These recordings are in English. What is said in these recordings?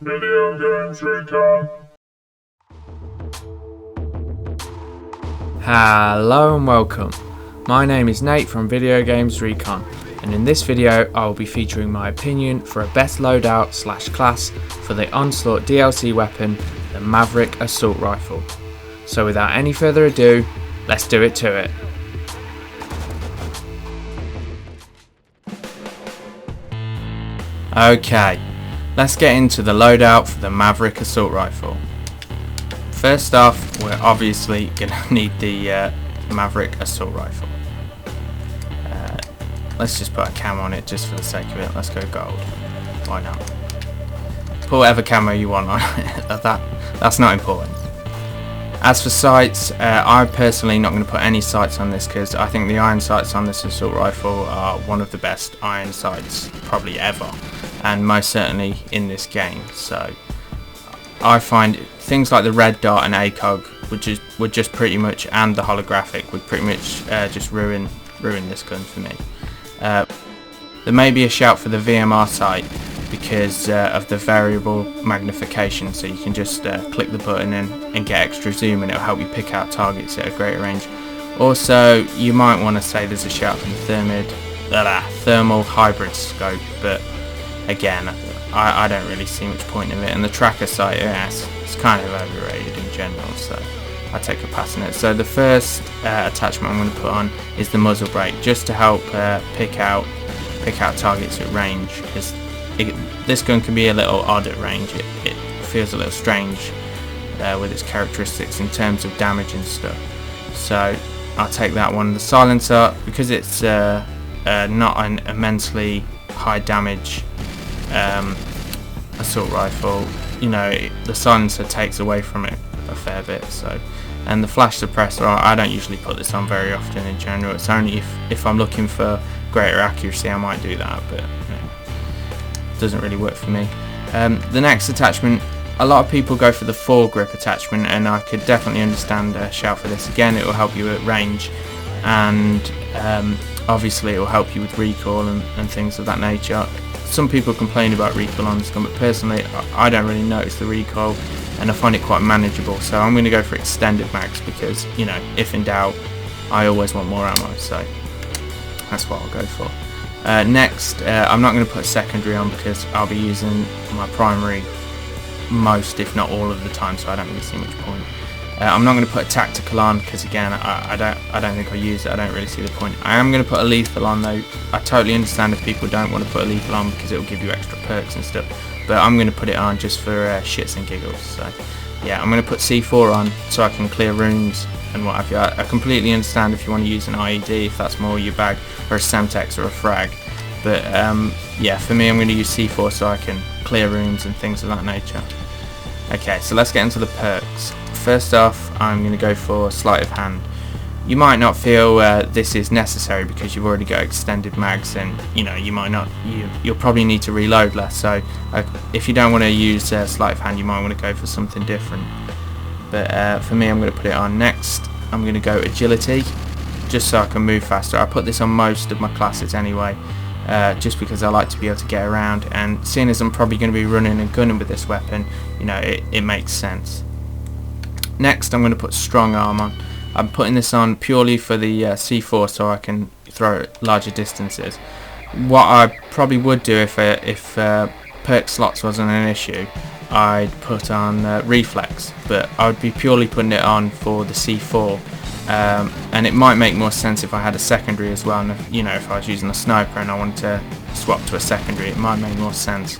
Video Games Recon. Hello and welcome. My name is Nate from Video Games Recon, and in this video I will be featuring my opinion for a best loadout / class for the Onslaught DLC weapon, the Maverick Assault Rifle. So without any further ado, let's do it to it. Okay, let's get into the loadout for the Maverick Assault Rifle. First off, we're obviously going to need the Maverick Assault Rifle. Let's just put a camo on it just for the sake of it. Let's go gold. Why not? Put whatever camo you want on it. That's not important. As for sights, I'm personally not going to put any sights on this because I think the iron sights on this assault rifle are one of the best iron sights probably ever, and most certainly in this game. So I find things like the red dot and ACOG would just pretty much, and the holographic would pretty much just ruin this gun for me. There may be a shout for the VMR sight because of the variable magnification, so you can just click the button and get extra zoom, and it'll help you pick out targets at a greater range. Also, you might want to say there's a shout for the thermal hybrid scope, but again, I don't really see much point in it. And the tracker sight, yes, it's kind of overrated in general, so I take a pass on it. So the first attachment I'm going to put on is the muzzle brake, just to help pick out targets at range. Because this gun can be a little odd at range. It feels a little strange with its characteristics in terms of damage and stuff. So I'll take that one. The silencer, because it's not an immensely high damage assault rifle, you know, the silencer takes away from it a fair bit. So, and the flash suppressor, I don't usually put this on very often in general. It's only if I'm looking for greater accuracy I might do that, but you know, doesn't really work for me. The next attachment, a lot of people go for the foregrip attachment, and I could definitely understand a shout for this. Again, it will help you at range, and obviously it will help you with recoil and things of that nature. Some people complain about recoil on this gun, but personally I don't really notice the recoil, and I find it quite manageable. So I'm going to go for extended mags because, you know, if in doubt, I always want more ammo, so that's what I'll go for. Next, I'm not going to put a secondary on because I'll be using my primary most, if not all of the time, so I don't really see much point. I'm not going to put a tactical on because, again, I don't think I'll use it. I don't really see the point. I am going to put a lethal on though. I totally understand if people don't want to put a lethal on because it will give you extra perks and stuff, but I'm going to put it on just for shits and giggles. So yeah, I'm going to put C4 on so I can clear rooms and what have you. I completely understand if you want to use an IED, if that's more your bag, or a Semtex or a frag, but yeah, for me I'm going to use C4 so I can clear rooms and things of that nature. Okay, so let's get into the perks. First off, I'm going to go for sleight of hand. You might not feel this is necessary because you've already got extended mags, and you know, you'll probably need to reload less. So if you don't want to use sleight of hand, you might want to go for something different. But for me, I'm going to put it on. Next, I'm going to go agility, just so I can move faster. I put this on most of my classes anyway, just because I like to be able to get around, and seeing as I'm probably going to be running and gunning with this weapon, you know, it makes sense. Next, I'm going to put strong arm on. I'm putting this on purely for the C4 so I can throw it larger distances. What I probably would do if perk slots wasn't an issue, I'd put on reflex, but I would be purely putting it on for the C4, and it might make more sense if I had a secondary as well. And if, you know, if I was using a sniper and I wanted to swap to a secondary, it might make more sense.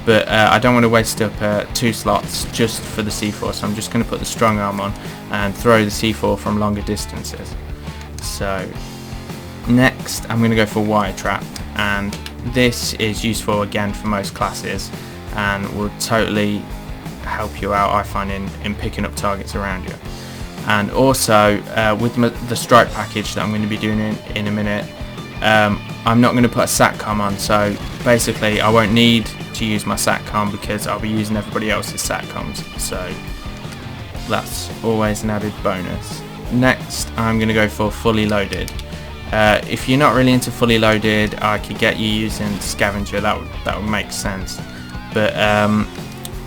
But I don't want to waste up 2 slots just for the C4, so I'm just going to put the strong arm on and throw the C4 from longer distances. So next, I'm going to go for wire trap, and this is useful again for most classes and will totally help you out, I find, in picking up targets around you. And also with the strike package that I'm going to be doing in a minute, I'm not going to put a SATCOM on, so basically I won't need to use my SATCOM because I'll be using everybody else's SATCOMs, so that's always an added bonus. Next, I'm going to go for fully loaded. If you're not really into fully loaded, I could get you using scavenger. That would make sense. But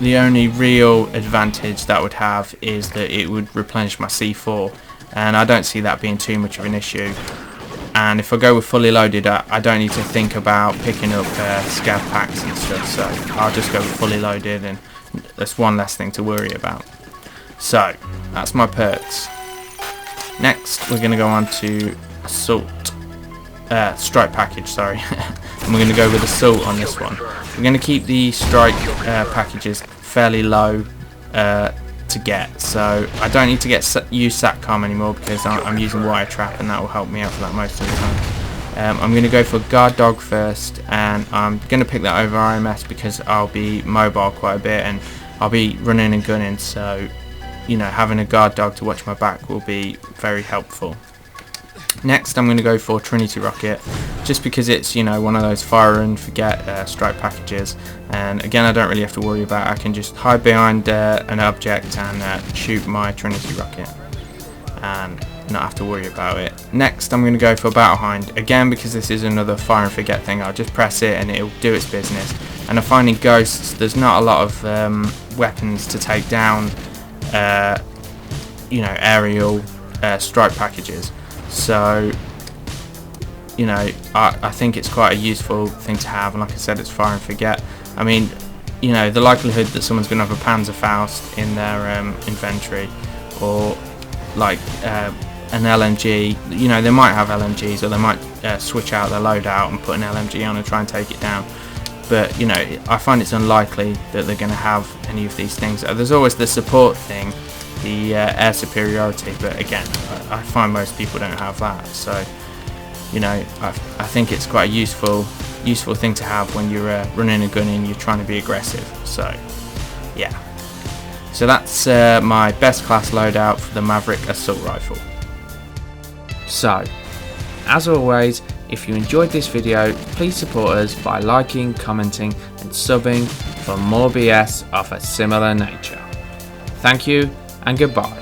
the only real advantage that would have is that it would replenish my C4, and I don't see that being too much of an issue. And if I go with fully loaded, I don't need to think about picking up scav packs and stuff, so I'll just go with fully loaded, and that's one less thing to worry about. So that's my perks. Next we're going to go on to assault strike package, sorry. And we're going to go with assault on this one. We're going to keep the strike packages fairly low to get, so I don't need to use SATCOM anymore because I'm using wire trap, and that will help me out for that most of the time. I'm going to go for guard dog first, and I'm going to pick that over RMS because I'll be mobile quite a bit and I'll be running and gunning, so you know, having a guard dog to watch my back will be very helpful. Next I'm going to go for Trinity Rocket, just because it's, you know, one of those fire and forget strike packages, and again I don't really have to worry about it. I can just hide behind an object and shoot my Trinity Rocket and not have to worry about it. Next I'm going to go for Battle Hind, again because this is another fire and forget thing. I'll just press it and it'll do its business, and I find in Ghosts there's not a lot of weapons to take down you know, aerial strike packages, so you know, I think it's quite a useful thing to have, and like I said, it's fire and forget. I mean, you know, the likelihood that someone's going to have a Panzerfaust in their inventory, or like an LMG, you know, they might have LMGs, or they might switch out their loadout and put an LMG on and try and take it down, but you know, I find it's unlikely that they're going to have any of these things. There's always the support thing, the air superiority, but again I find most people don't have that, so you know, I think it's quite a useful thing to have when you're running a gun and you're trying to be aggressive. So yeah, so that's my best class loadout for the Maverick Assault Rifle. So as always, if you enjoyed this video, please support us by liking, commenting and subbing for more BS of a similar nature. Thank you and goodbye.